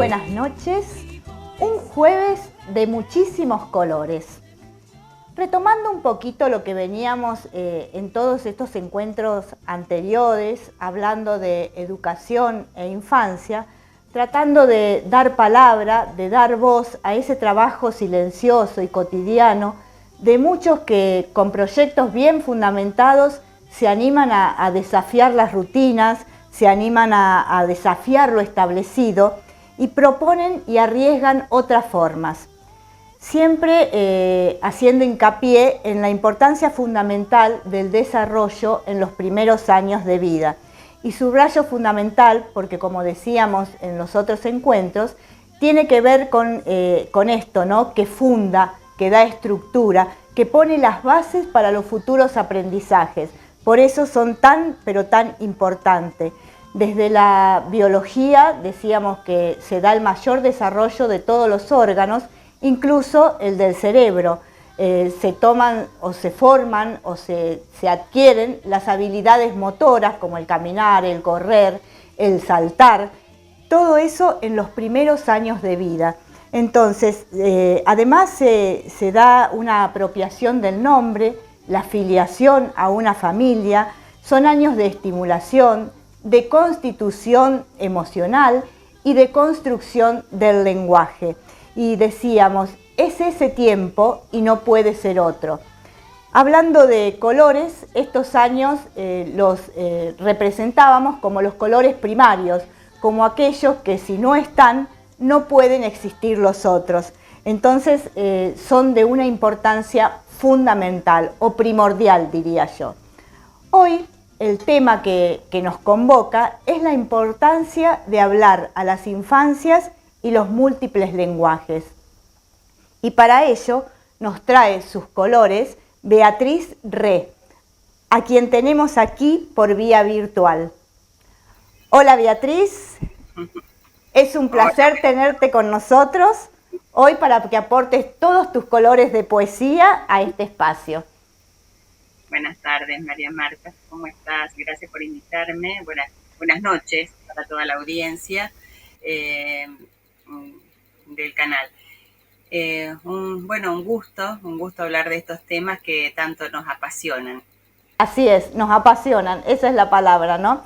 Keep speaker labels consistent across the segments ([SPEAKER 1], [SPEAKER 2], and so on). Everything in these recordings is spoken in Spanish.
[SPEAKER 1] buenas noches. Un jueves de muchísimos colores. Retomando un poquito lo que veníamos en todos estos encuentros anteriores, hablando de educación e infancia, tratando de dar palabra, de dar voz a ese trabajo silencioso y cotidiano de muchos que con proyectos bien fundamentados se animan a desafiar las rutinas, se animan a desafiar lo establecido y proponen y arriesgan otras formas. Siempre haciendo hincapié en la importancia fundamental del desarrollo en los primeros años de vida. Y subrayo fundamental porque, como decíamos en los otros encuentros, tiene que ver con esto, ¿no? Que funda, que da estructura, que pone las bases para los futuros aprendizajes. Por eso son tan, pero tan importantes. Desde la biología decíamos que se da el mayor desarrollo de todos los órganos, incluso el del cerebro. Se toman o se forman o se adquieren las habilidades motoras como el caminar, el correr, el saltar, todo eso en los primeros años de vida. Entonces, además se da una apropiación del nombre, la filiación a una familia, son años de estimulación, de constitución emocional y de construcción del lenguaje. Y decíamos, es ese tiempo y no puede ser otro. Hablando de colores, estos años los representábamos como los colores primarios, como aquellos que si no están, no pueden existir los otros. Entonces son de una importancia fundamental o primordial, diría yo. Hoy el tema que nos convoca es la importancia de hablar a las infancias y los múltiples lenguajes. Y para ello nos trae sus colores Beatriz Re, a quien tenemos aquí por vía virtual. Hola Beatriz, es un placer tenerte con nosotros hoy para que aportes todos tus colores de poesía a este espacio.
[SPEAKER 2] Buenas tardes, María Marta, ¿cómo estás? Gracias por invitarme. Buenas noches para toda la audiencia del canal. Un gusto hablar de estos temas que tanto nos apasionan.
[SPEAKER 1] Así es, nos apasionan, esa es la palabra, ¿no?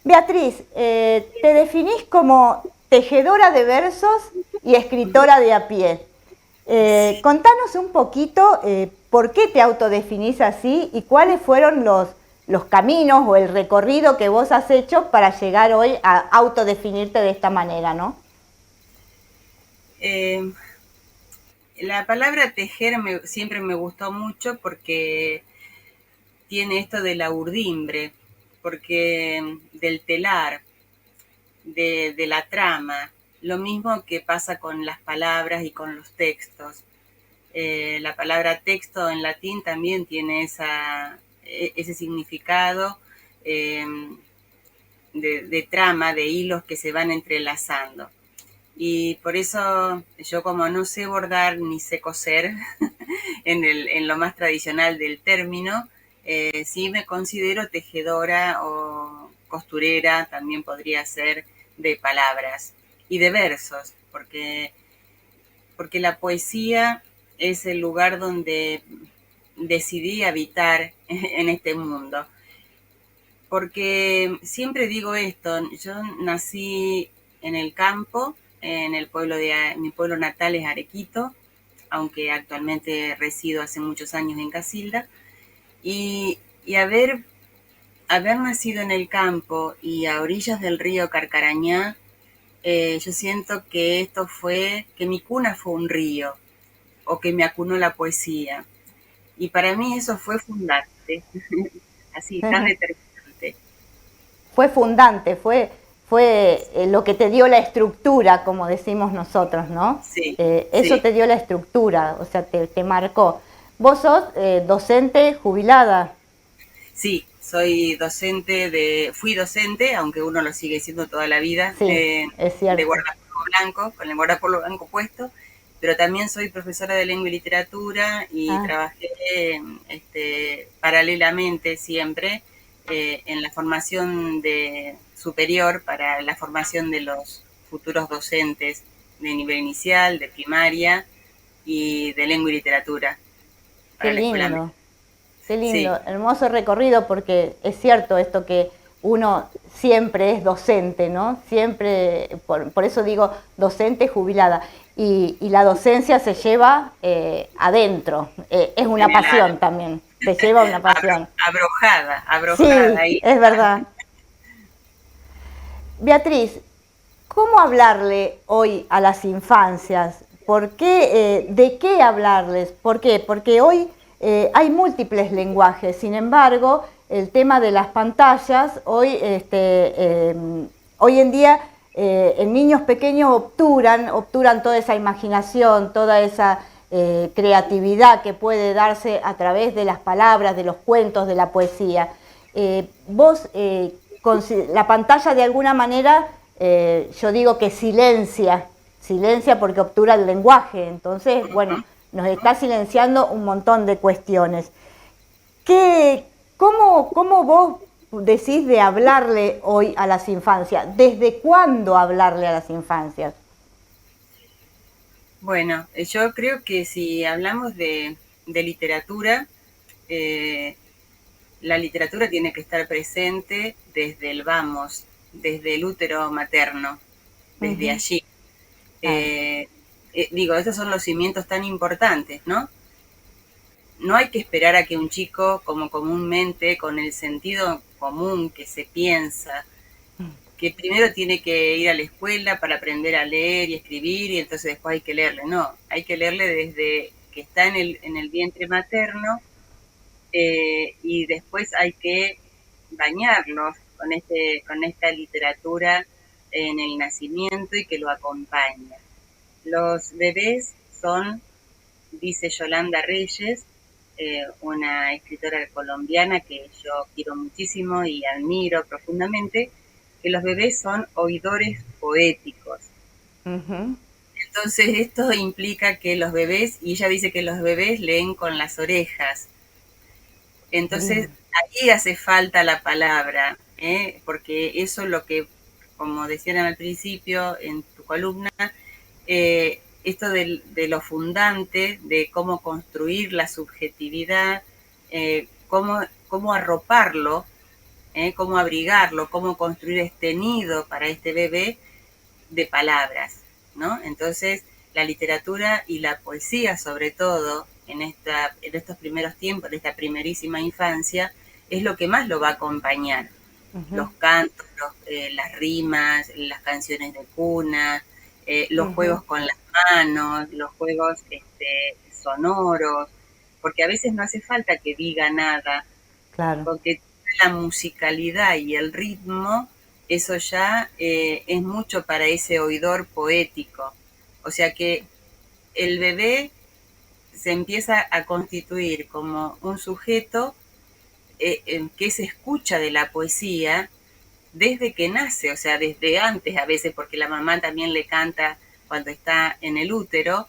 [SPEAKER 1] Beatriz, te definís como tejedora de versos y escritora de a pie. Contanos un poquito por qué te autodefinís así y cuáles fueron los caminos o el recorrido que vos has hecho para llegar hoy a autodefinirte de esta manera, ¿no?
[SPEAKER 2] La palabra tejer siempre me gustó mucho porque tiene esto de la urdimbre, porque del telar, de la trama, lo mismo que pasa con las palabras y con los textos. La palabra texto en latín también tiene ese significado de trama, de hilos que se van entrelazando. Y por eso yo, como no sé bordar ni sé coser en lo más tradicional del término, sí me considero tejedora o costurera, también podría ser, de palabras y de versos, porque la poesía es el lugar donde decidí habitar en este mundo. Porque siempre digo esto, yo nací en el campo, en el pueblo mi pueblo natal es Arequito, aunque actualmente resido hace muchos años en Casilda, y haber nacido en el campo y a orillas del río Carcarañá, yo siento que que mi cuna fue un río, o que me acunó la poesía. Y para mí eso fue fundante, así, tan determinante.
[SPEAKER 1] Fue fundante, fue lo que te dio la estructura, como decimos nosotros, ¿no?
[SPEAKER 2] Sí,
[SPEAKER 1] Eso
[SPEAKER 2] sí.
[SPEAKER 1] te dio la estructura, o sea, te marcó. Vos sos docente jubilada.
[SPEAKER 2] Sí, fui docente, aunque uno lo sigue siendo toda la vida,
[SPEAKER 1] Sí, es
[SPEAKER 2] de
[SPEAKER 1] cierto.
[SPEAKER 2] guardapolvo blanco, con el guardapolvo blanco puesto, pero también soy profesora de lengua y literatura y
[SPEAKER 1] Ah,
[SPEAKER 2] trabajé paralelamente siempre en la formación superior para la formación de los futuros docentes de nivel inicial, de primaria y de lengua y literatura para
[SPEAKER 1] Qué
[SPEAKER 2] la escuela.
[SPEAKER 1] lindo, qué lindo,
[SPEAKER 2] Sí,
[SPEAKER 1] hermoso recorrido, porque es cierto esto que uno siempre es docente, ¿no? Siempre, por eso digo docente jubilada. Y la docencia se lleva adentro, es una
[SPEAKER 2] en el
[SPEAKER 1] pasión
[SPEAKER 2] alma.
[SPEAKER 1] también, te lleva una pasión.
[SPEAKER 2] Abrojada, abrojada
[SPEAKER 1] Sí,
[SPEAKER 2] ahí.
[SPEAKER 1] es verdad. Beatriz, ¿cómo hablarle hoy a las infancias? ¿Por qué, ¿de qué hablarles? ¿Por qué? Porque hoy hay múltiples lenguajes, sin embargo, el tema de las pantallas, hoy en día en niños pequeños obturan toda esa imaginación, toda esa creatividad que puede darse a través de las palabras, de los cuentos, de la poesía. Vos, la pantalla de alguna manera, yo digo que silencia porque obtura el lenguaje, entonces, bueno, nos está silenciando un montón de cuestiones. ¿Cómo vos decís de hablarle hoy a las infancias? ¿Desde cuándo hablarle a las infancias?
[SPEAKER 2] Bueno, yo creo que si hablamos de literatura, eh, la literatura tiene que estar presente desde el vamos, desde el útero materno, desde
[SPEAKER 1] Ujú,
[SPEAKER 2] allí.
[SPEAKER 1] claro.
[SPEAKER 2] Digo, estos son los cimientos tan importantes, ¿no? No hay que esperar a que un chico, como comúnmente, con el sentido común que se piensa, que primero tiene que ir a la escuela para aprender a leer y escribir y entonces después hay que leerle. No, hay que leerle desde que está en el vientre materno y después hay que bañarlos con esta literatura en el nacimiento y que lo acompaña. Los bebés son, dice Yolanda Reyes, una escritora colombiana que yo quiero muchísimo y admiro profundamente, que los bebés son oidores poéticos.
[SPEAKER 1] Ujú.
[SPEAKER 2] Entonces esto implica que los bebés, y ella dice que los bebés leen con las orejas,
[SPEAKER 1] Qué
[SPEAKER 2] entonces
[SPEAKER 1] lindo.
[SPEAKER 2] ahí hace falta la palabra, porque eso es lo que, como decían al principio en tu columna, esto de lo fundante, de cómo construir la subjetividad, cómo arroparlo, cómo abrigarlo, cómo construir este nido para este bebé de palabras, ¿no? Entonces, la literatura y la poesía, sobre todo, en estos primeros tiempos, de esta primerísima infancia, es lo que más lo va a acompañar.
[SPEAKER 1] Ujú,
[SPEAKER 2] Los cantos, las rimas, las canciones de cuna, los
[SPEAKER 1] ujú,
[SPEAKER 2] juegos con las manos, los juegos sonoros, porque a veces no hace falta que diga nada,
[SPEAKER 1] claro.
[SPEAKER 2] porque la musicalidad y el ritmo, eso ya es mucho para ese oidor poético. O sea que el bebé se empieza a constituir como un sujeto que se escucha de la poesía desde que nace, o sea, desde antes a veces, porque la mamá también le canta cuando está en el útero.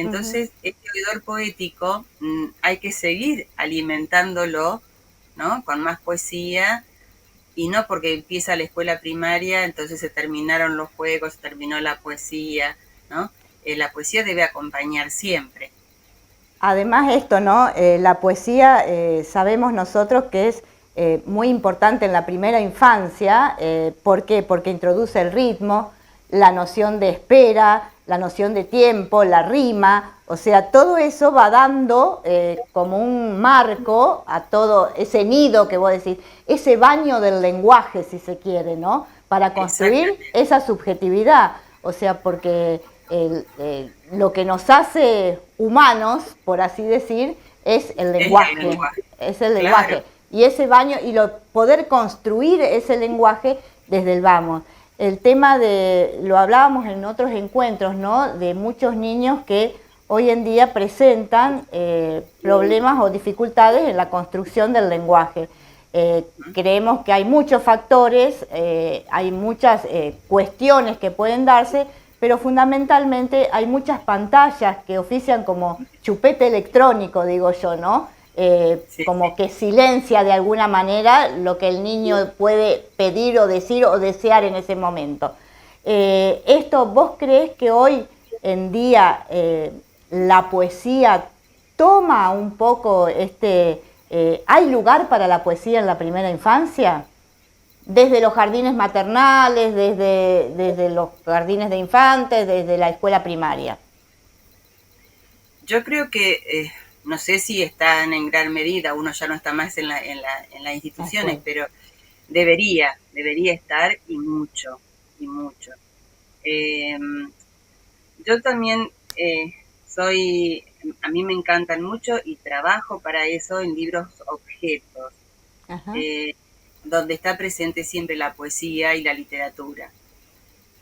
[SPEAKER 1] Ujú.
[SPEAKER 2] Entonces, este oidor poético hay que seguir alimentándolo, ¿no? Con más poesía, y no porque empieza la escuela primaria, entonces se terminaron los juegos, se terminó la poesía, ¿no? La poesía debe acompañar siempre.
[SPEAKER 1] Además esto, ¿no? La poesía sabemos nosotros que es muy importante en la primera infancia. ¿Por qué? Porque introduce el ritmo, la noción de espera, la noción de tiempo, la rima, o sea, todo eso va dando como un marco a todo ese nido que vos decís, ese baño del lenguaje, si se quiere, ¿no? Para construir
[SPEAKER 2] Exactamente.
[SPEAKER 1] esa subjetividad, o sea, porque lo que nos hace humanos, por así decir, es el
[SPEAKER 2] Es el
[SPEAKER 1] lenguaje,
[SPEAKER 2] lenguaje.
[SPEAKER 1] es el
[SPEAKER 2] Claro.
[SPEAKER 1] lenguaje. Y ese baño, poder construir ese lenguaje desde el vamos. El tema de, lo hablábamos en otros encuentros, ¿no? De muchos niños que hoy en día presentan problemas o dificultades en la construcción del lenguaje. Creemos que hay muchos factores, hay muchas cuestiones que pueden darse, pero fundamentalmente hay muchas pantallas que ofician como chupete electrónico, digo yo, ¿no?
[SPEAKER 2] Sí,
[SPEAKER 1] Como
[SPEAKER 2] sí.
[SPEAKER 1] que silencia de alguna manera lo que el niño puede pedir o decir o desear en ese momento. Esto, ¿vos crees que hoy en día la poesía toma un poco ¿hay lugar para la poesía en la primera infancia? Desde los jardines maternales, desde los jardines de infantes, desde la escuela primaria.
[SPEAKER 2] Yo creo que, no sé si están en gran medida, uno ya no está más en las
[SPEAKER 1] La
[SPEAKER 2] instituciones,
[SPEAKER 1] escuela.
[SPEAKER 2] pero debería estar y mucho, y mucho. Eh, yo también soy, a mí me encantan mucho y trabajo para eso en libros objetos,
[SPEAKER 1] Ajá.
[SPEAKER 2] eh, donde está presente siempre la poesía y la literatura.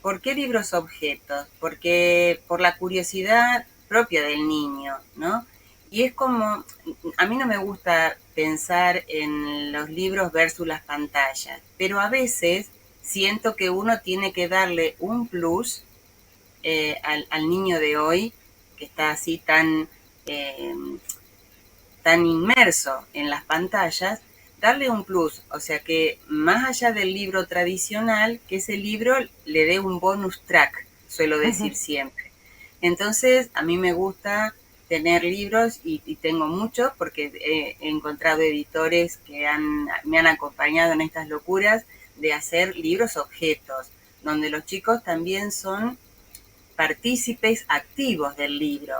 [SPEAKER 2] ¿Por qué libros objetos? Porque por la curiosidad propia del niño, ¿no? Y es como, a mí no me gusta pensar en los libros versus las pantallas, pero a veces siento que uno tiene que darle un plus al niño de hoy, que está así eh, tan inmerso en las pantallas, darle un plus, o sea que más allá del libro tradicional, que ese libro le dé un bonus track, suelo decir siempre. Entonces, a mí me gusta tener libros y tengo muchos porque he encontrado editores que me han acompañado en estas locuras de hacer libros objetos, donde los chicos también son partícipes activos del libro,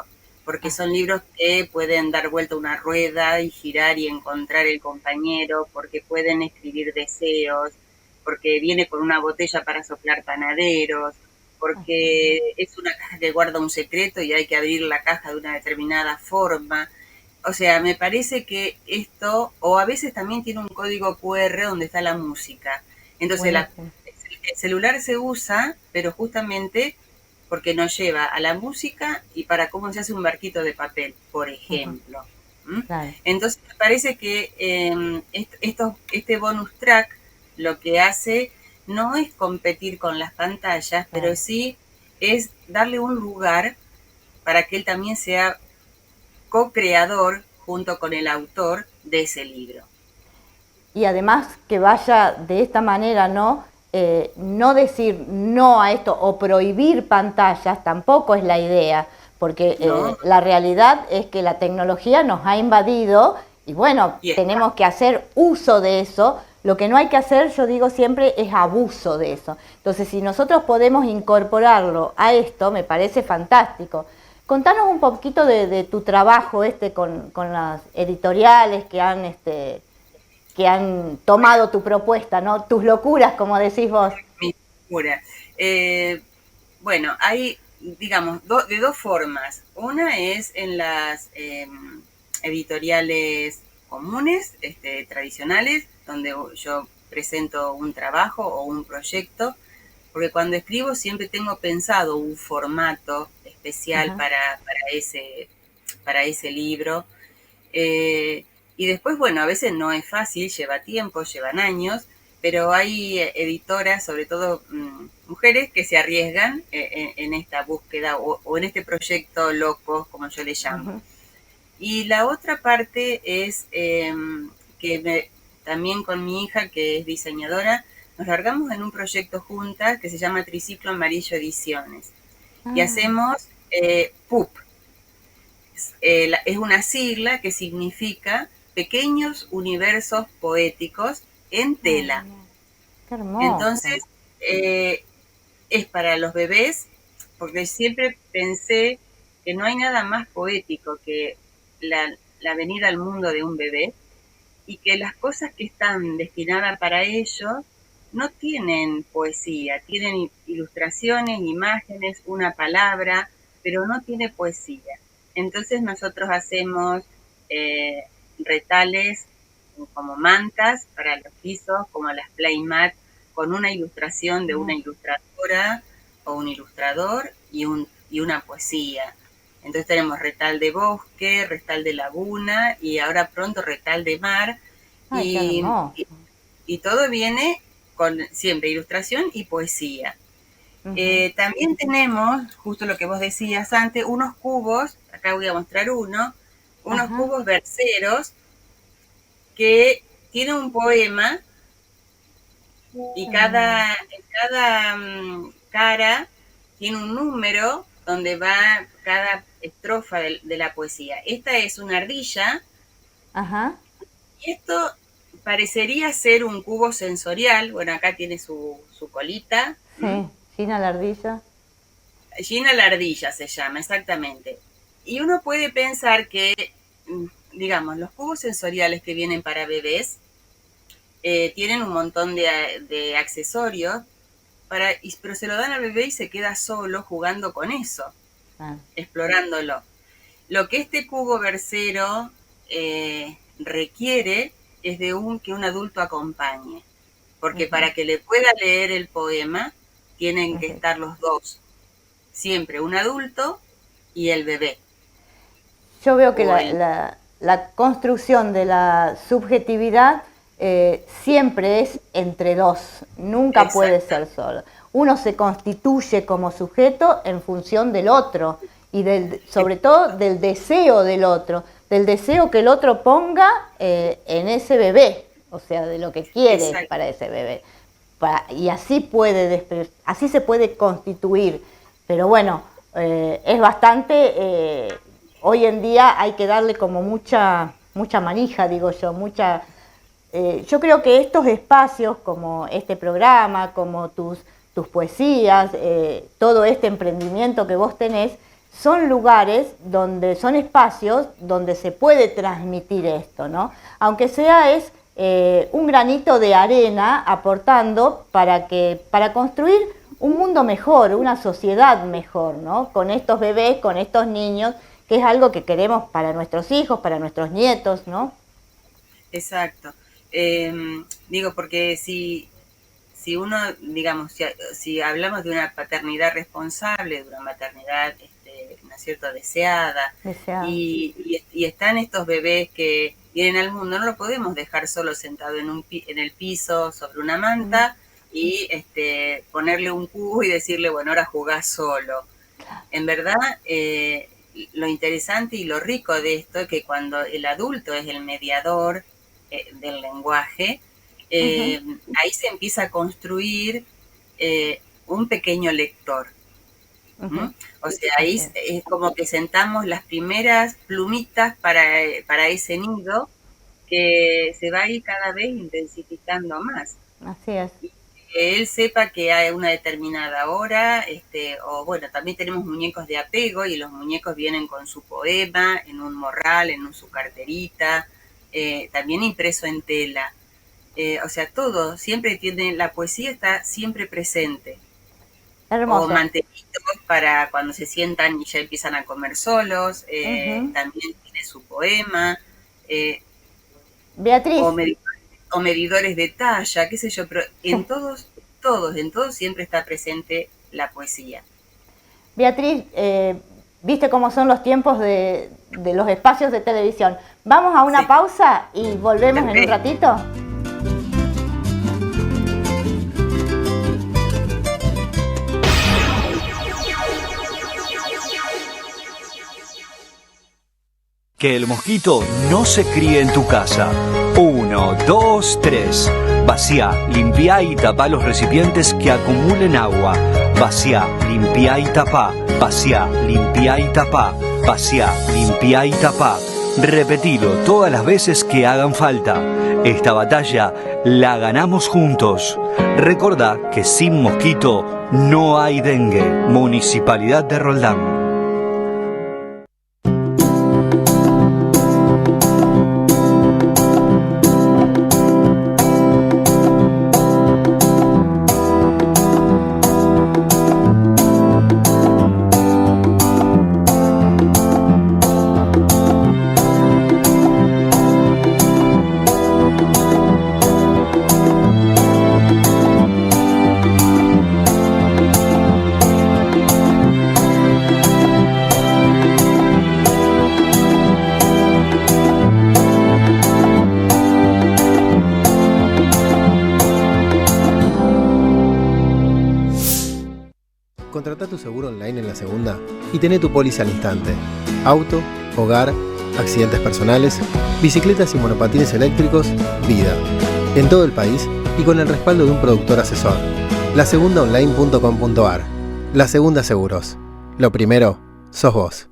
[SPEAKER 2] porque son libros que pueden dar vuelta una rueda y girar y encontrar el compañero, porque pueden escribir deseos, porque viene con una botella para soplar panaderos, porque es una caja que guarda un secreto y hay que abrir la caja de una determinada forma. O sea, me parece que esto, o a veces también tiene un código QR donde está la música. Entonces
[SPEAKER 1] Buenísimo.
[SPEAKER 2] el celular se usa, pero justamente porque nos lleva a la música y para cómo se hace un barquito de papel, por ejemplo. ¿Mm?
[SPEAKER 1] Claro.
[SPEAKER 2] Entonces me parece que este bonus track lo que hace no es competir con las pantallas, pero
[SPEAKER 1] Claro.
[SPEAKER 2] sí es darle un lugar para que él también sea co-creador junto con el autor de ese libro.
[SPEAKER 1] Y además que vaya de esta manera, ¿no? No decir no a esto o prohibir pantallas tampoco es la idea, porque
[SPEAKER 2] ¿No?
[SPEAKER 1] la realidad es que la tecnología nos ha invadido y bueno,
[SPEAKER 2] Y está.
[SPEAKER 1] tenemos que hacer uso de eso. Lo que no hay que hacer, yo digo siempre, es abuso de eso. Entonces, si nosotros podemos incorporarlo a esto, me parece fantástico. Contanos un poquito de tu trabajo con las editoriales que han tomado tu propuesta, ¿no? Tus locuras, como decís vos.
[SPEAKER 2] Mi locura. Bueno, hay, digamos, de dos formas. Una es en las editoriales comunes, tradicionales, donde yo presento un trabajo o un proyecto, porque cuando escribo siempre tengo pensado un formato especial
[SPEAKER 1] Ajá.
[SPEAKER 2] para ese libro. Eh, y después, bueno, a veces no es fácil, lleva tiempo, llevan años, pero hay editoras, sobre todo mujeres, que se arriesgan en esta búsqueda o en este proyecto loco, como yo le llamo.
[SPEAKER 1] Uh-huh.
[SPEAKER 2] Y la otra parte es también con mi hija, que es diseñadora, nos largamos en un proyecto juntas que se llama Triciclo Amarillo Ediciones. Y
[SPEAKER 1] Ah,
[SPEAKER 2] hacemos PUP, es una sigla que significa Pequeños Universos Poéticos en
[SPEAKER 1] ah,
[SPEAKER 2] Tela.
[SPEAKER 1] mira, qué hermoso.
[SPEAKER 2] Entonces, es para los bebés, porque siempre pensé que no hay nada más poético que la venida al mundo de un bebé y que las cosas que están destinadas para ellos no tienen poesía, tienen ilustraciones, imágenes, una palabra, pero no tiene poesía. Entonces nosotros hacemos eh, retales como mantas para los pisos, como las playmat, con una ilustración de una
[SPEAKER 1] Ah,
[SPEAKER 2] ilustradora o un ilustrador y una poesía. Entonces tenemos retal de bosque, retal de laguna y ahora pronto retal de mar.
[SPEAKER 1] ay, qué
[SPEAKER 2] Y,
[SPEAKER 1] hermoso.
[SPEAKER 2] y, y todo viene con siempre ilustración y poesía.
[SPEAKER 1] Uh-huh.
[SPEAKER 2] También tenemos, justo lo que vos decías antes, unos cubos, acá voy a mostrar unos
[SPEAKER 1] Ajá.
[SPEAKER 2] cubos verseros que tienen un poema y
[SPEAKER 1] Ah,
[SPEAKER 2] cada cara tiene un número donde va cada estrofa de la poesía. Esta es una ardilla.
[SPEAKER 1] Ajá.
[SPEAKER 2] Y esto parecería ser un cubo sensorial. Bueno, acá tiene su colita.
[SPEAKER 1] Sí, Gina la ardilla.
[SPEAKER 2] Gina la ardilla se llama, exactamente. Y uno puede pensar que, digamos, los cubos sensoriales que vienen para bebés tienen un montón de accesorios, pero se lo dan al bebé y se queda solo jugando con eso, explorándolo. Lo que este cubo versero requiere es de que un adulto acompañe, porque para que le pueda leer el poema tienen que estar los dos, siempre un adulto y el bebé.
[SPEAKER 1] Yo veo que la construcción de la subjetividad siempre es entre dos, nunca puede ser solo. Uno se constituye como sujeto en función del otro y sobre todo del deseo del otro, del deseo que el otro ponga en ese bebé, o sea, de lo que quiere para ese bebé. Y así se puede constituir, pero bueno, es bastante, hoy en día hay que darle como mucha manija, digo yo, yo creo que estos espacios como este programa, como tus poesías, todo este emprendimiento que vos tenés, son lugares son espacios donde se puede transmitir esto, ¿no? Aunque sea un granito de arena aportando para construir un mundo mejor, una sociedad mejor, ¿no? Con estos bebés, con estos niños, que es algo que queremos para nuestros hijos, para nuestros nietos, ¿no?
[SPEAKER 2] Exacto. Digo, porque si uno, digamos, si hablamos de una paternidad responsable, de una maternidad, ¿no es cierto?, deseada. Y están estos bebés que vienen al mundo, no lo podemos dejar solo sentado en el piso, sobre una manta, y ponerle un cubo y decirle, bueno, ahora jugás solo. En verdad, lo interesante y lo rico de esto es que cuando el adulto es el mediador del lenguaje, ahí se empieza a construir un pequeño lector. O sea, ahí es como que sentamos las primeras plumitas para ese nido que se va a ir cada vez intensificando más.
[SPEAKER 1] Así es.
[SPEAKER 2] Y que él sepa que hay una determinada hora, o bueno, también tenemos muñecos de apego y los muñecos vienen con su poema en un morral, en su carterita, también impreso en tela. O sea, todo, siempre la poesía está siempre presente.
[SPEAKER 1] Hermoso.
[SPEAKER 2] O mantenidos para cuando se sientan y ya empiezan a comer solos, también tiene su poema.
[SPEAKER 1] Beatriz.
[SPEAKER 2] O medidores de talla, qué sé yo, pero en todos siempre está presente la poesía.
[SPEAKER 1] Beatriz, viste cómo son los tiempos de los espacios de televisión. Vamos a una pausa y volvemos en un ratito.
[SPEAKER 3] Que el mosquito no se críe en tu casa. 1, 2, 3. Vacía, limpia y tapa los recipientes que acumulen agua. Vacía, limpia y tapa. Vacía, limpia y tapa. Vacía, limpia y tapa. Repetilo todas las veces que hagan falta. Esta batalla la ganamos juntos. Recordá que sin mosquito no hay dengue. Municipalidad de Roldán.
[SPEAKER 4] Contratá tu seguro online en La Segunda y tené tu póliza al instante. Auto, hogar, accidentes personales, bicicletas y monopatines eléctricos, vida. En todo el país y con el respaldo de un productor asesor. lasegundaonline.com.ar. La Segunda Seguros. Lo primero, sos vos.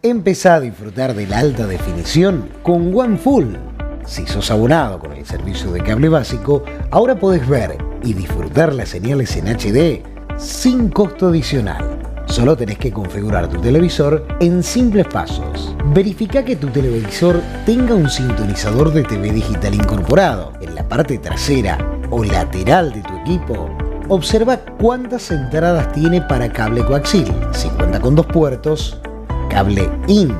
[SPEAKER 5] Empezá a disfrutar de la alta definición con OneFull. Si sos abonado con el servicio de cable básico, ahora podés ver y disfrutar las señales en HD sin costo adicional. Solo tenés que configurar tu televisor en simples pasos. Verifica que tu televisor tenga un sintonizador de TV digital incorporado. En la parte trasera o lateral de tu equipo, observa cuántas entradas tiene para cable coaxil. Si cuenta con 2 puertos, cable IN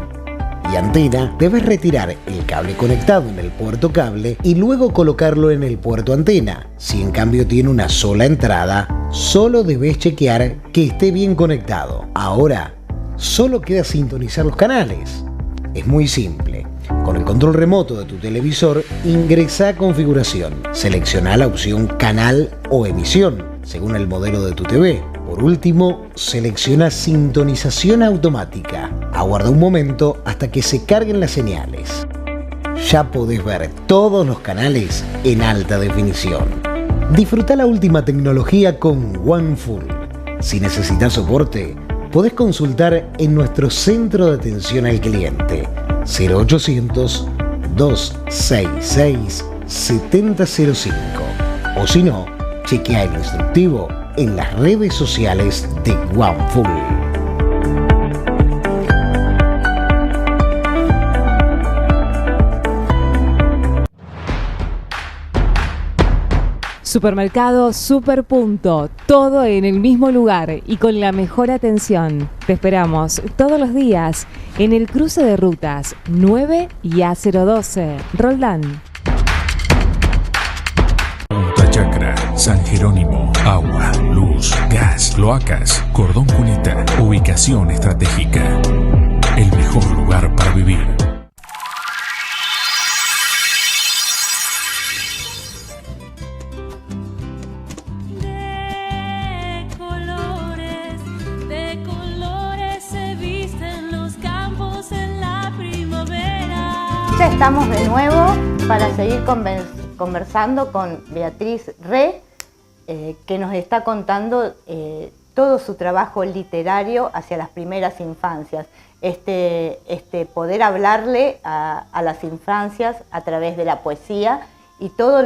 [SPEAKER 5] y antena, debes retirar el cable conectado en el puerto cable y luego colocarlo en el puerto antena. Si en cambio tiene una sola entrada, solo debes chequear que esté bien conectado. Ahora, solo queda sintonizar los canales. Es muy simple. Con el control remoto de tu televisor, ingresa a configuración. Selecciona la opción canal o emisión, según el modelo de tu TV. Por último, selecciona sintonización automática. Aguarda un momento hasta que se carguen las señales. Ya podés ver todos los canales en alta definición. Disfruta la última tecnología con OneFull. Si necesitas soporte, podés consultar en nuestro centro de atención al cliente 0800 266 7005 o si no, chequea el instructivo en las redes sociales de OneFull.
[SPEAKER 6] Supermercado Superpunto, todo en el mismo lugar y con la mejor atención. Te esperamos todos los días en el cruce de rutas 9 y A012, Roldán.
[SPEAKER 7] Punta Chacra, San Jerónimo, agua, luz, gas, cloacas, Cordón Cuneta, ubicación estratégica. El mejor lugar para vivir.
[SPEAKER 8] De colores se visten los campos en la primavera.
[SPEAKER 1] Ya estamos de nuevo para seguir conversando con Beatriz Re, que nos está contando todo su trabajo literario hacia las primeras infancias. Poder hablarle a las infancias a través de la poesía y todos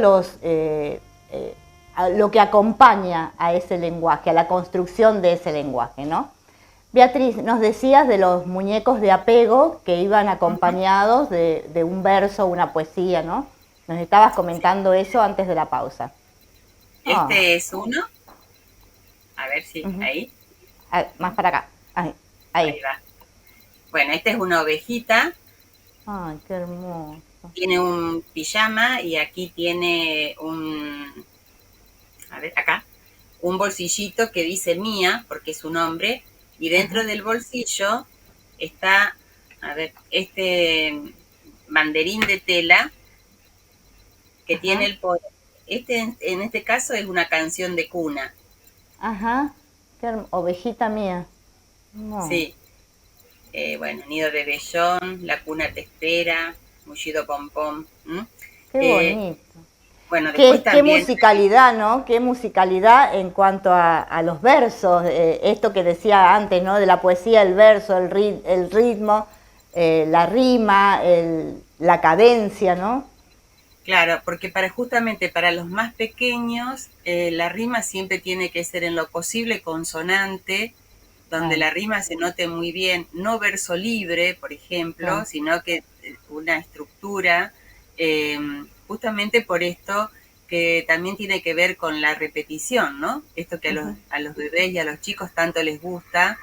[SPEAKER 1] lo que acompaña a ese lenguaje, a la construcción de ese lenguaje, ¿no? Beatriz, nos decías de los muñecos de apego que iban acompañados de un verso, una poesía, ¿no? Nos estabas comentando eso antes de la pausa.
[SPEAKER 2] Este es uno. A ver si, ahí.
[SPEAKER 1] Más para acá. Ahí
[SPEAKER 2] va. Bueno, esta es una ovejita.
[SPEAKER 1] Ay, qué hermoso.
[SPEAKER 2] Tiene un pijama y aquí tiene acá, un bolsillito que dice Mía, porque es su nombre, y dentro del bolsillo está, este banderín de tela que tiene el poema. En este caso es una canción de cuna.
[SPEAKER 1] Ajá, ovejita mía. No.
[SPEAKER 2] Sí. Bueno, nido de vellón, la cuna te espera, mullido pompón.
[SPEAKER 1] Qué bonito.
[SPEAKER 2] Bueno, después
[SPEAKER 1] qué
[SPEAKER 2] también...
[SPEAKER 1] musicalidad, ¿no? Qué musicalidad en cuanto a los versos. Esto que decía antes, ¿no? De la poesía, el verso, el ritmo, la rima, la cadencia, ¿no?
[SPEAKER 2] Claro, porque justamente para los más pequeños, la rima siempre tiene que ser en lo posible consonante, donde la rima se note muy bien, no verso libre, por ejemplo, sino que una estructura, justamente por esto que también tiene que ver con la repetición, ¿no? Esto que a los bebés y a los chicos tanto les gusta.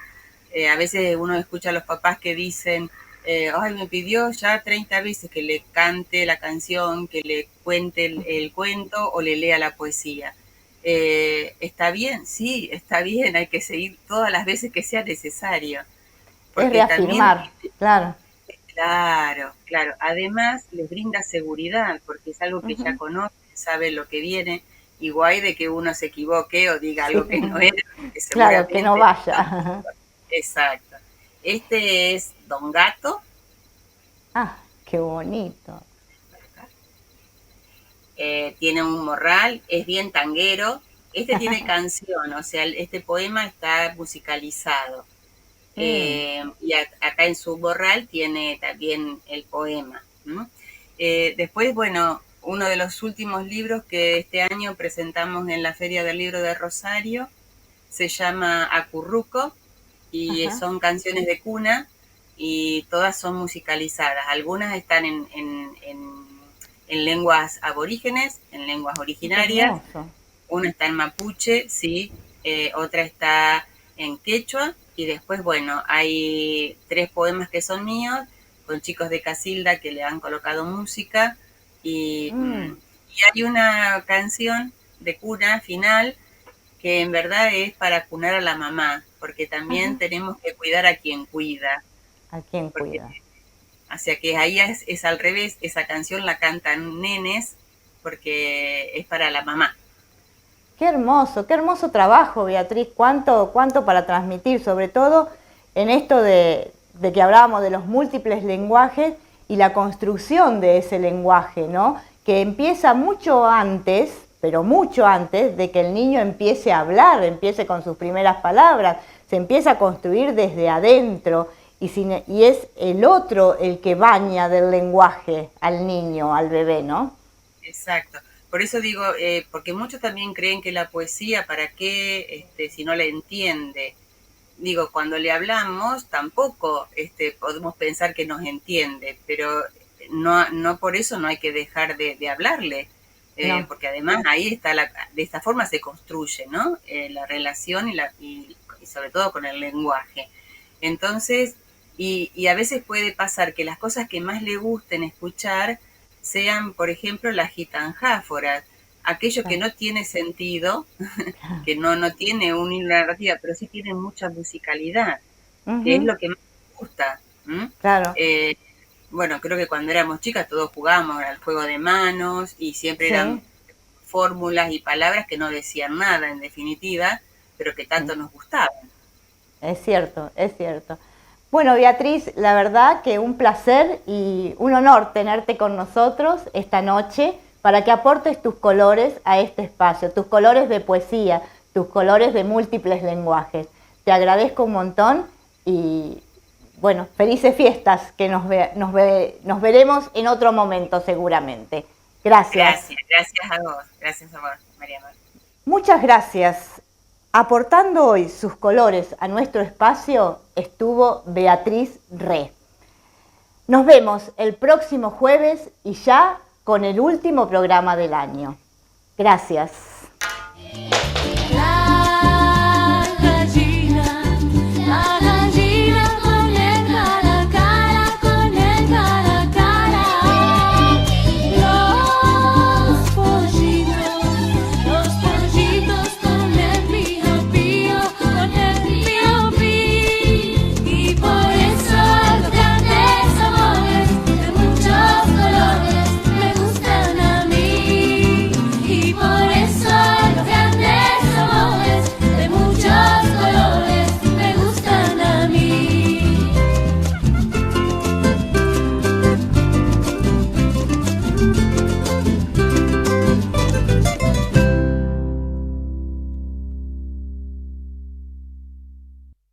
[SPEAKER 2] A veces uno escucha a los papás que dicen, ay, me pidió ya 30 veces que le cante la canción, que le cuente el cuento o le lea la poesía. ¿Está bien? Sí, está bien, hay que seguir todas las veces que sea necesario.
[SPEAKER 1] Es reafirmar, también, claro.
[SPEAKER 2] Claro. Además, les brinda seguridad, porque es algo que ya conoce, sabe lo que viene, igual de que uno se equivoque o diga algo que no era.
[SPEAKER 1] Claro, que no vaya.
[SPEAKER 2] Exacto. Este es Don Gato.
[SPEAKER 1] Ah, qué bonito.
[SPEAKER 2] tiene un morral, es bien tanguero. Este tiene canción, o sea, este poema está musicalizado. Y acá en su morral tiene también el poema, ¿no? Después, bueno, uno de los últimos libros que este año presentamos en la Feria del Libro de Rosario se llama Acurruco y son canciones de cuna y todas son musicalizadas. Algunas están en lenguas aborígenes, en lenguas originarias. Una está en mapuche, sí, otra está en quechua y después, bueno, hay 3 poemas que son míos con chicos de Casilda que le han colocado música y hay una canción de cuna final que en verdad es para cunar a la mamá, porque también tenemos que cuidar a quien cuida.
[SPEAKER 1] A quien cuida.
[SPEAKER 2] O sea que ahí es al revés, esa canción la cantan nenes porque es para la mamá.
[SPEAKER 1] Qué hermoso trabajo, Beatriz, cuánto para transmitir, sobre todo en esto de que hablábamos de los múltiples lenguajes y la construcción de ese lenguaje, ¿no? Que empieza mucho antes, pero mucho antes de que el niño empiece a hablar, empiece con sus primeras palabras, se empieza a construir desde adentro y es el otro el que baña del lenguaje al niño, al bebé, ¿no?
[SPEAKER 2] Exacto. Por eso digo, porque muchos también creen que la poesía, ¿para qué si no la entiende? Digo, cuando le hablamos tampoco podemos pensar que nos entiende, pero no por eso no hay que dejar de hablarle, no. Porque además ahí está de esta forma se construye, ¿no? La relación y sobre todo con el lenguaje. Entonces, y a veces puede pasar que las cosas que más le gusten escuchar sean, por ejemplo, las gitanjáforas, aquello que no tiene sentido, que no tiene una narrativa, pero sí tiene mucha musicalidad, que es lo que más me gusta.
[SPEAKER 1] Claro.
[SPEAKER 2] Bueno, creo que cuando éramos chicas todos jugábamos al juego de manos y siempre eran fórmulas y palabras que no decían nada, en definitiva, pero que tanto nos gustaban.
[SPEAKER 1] Es cierto, es cierto. Bueno, Beatriz, la verdad que un placer y un honor tenerte con nosotros esta noche para que aportes tus colores a este espacio, tus colores de poesía, tus colores de múltiples lenguajes. Te agradezco un montón y, bueno, felices fiestas que nos veremos en otro momento seguramente. Gracias.
[SPEAKER 2] Gracias a vos, Mariana.
[SPEAKER 1] Muchas gracias. Aportando hoy sus colores a nuestro espacio estuvo Beatriz Re. Nos vemos el próximo jueves y ya con el último programa del año. Gracias.